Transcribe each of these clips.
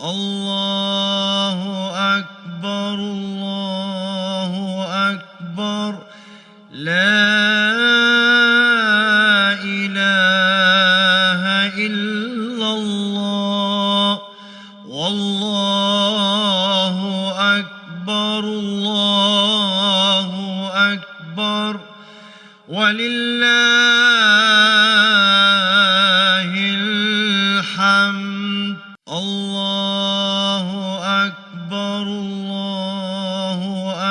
الله أكبر الله أكبر لا إله إلا الله والله أكبر الله أكبر ولله الحمد الله أكبر الله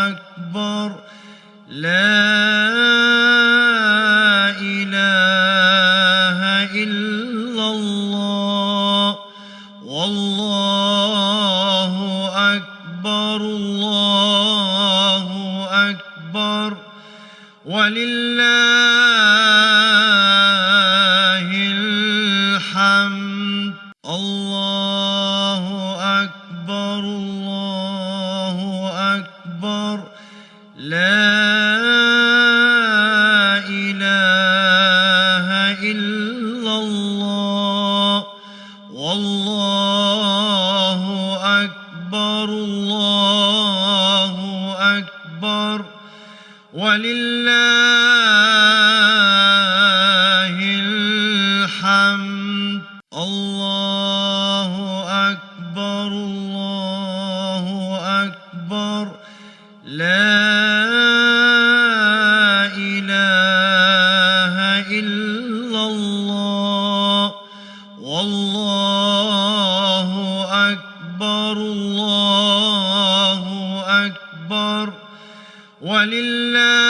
أكبر لا إله إلا الله والله أكبر الله أكبر ولله الحمد الله أكبر الله أكبر لا إله إلا الله والله أكبر الله أكبر ولله الحمد الله أكبر الله أكبر لا إله إلا الله والله أكبر الله أكبر ولله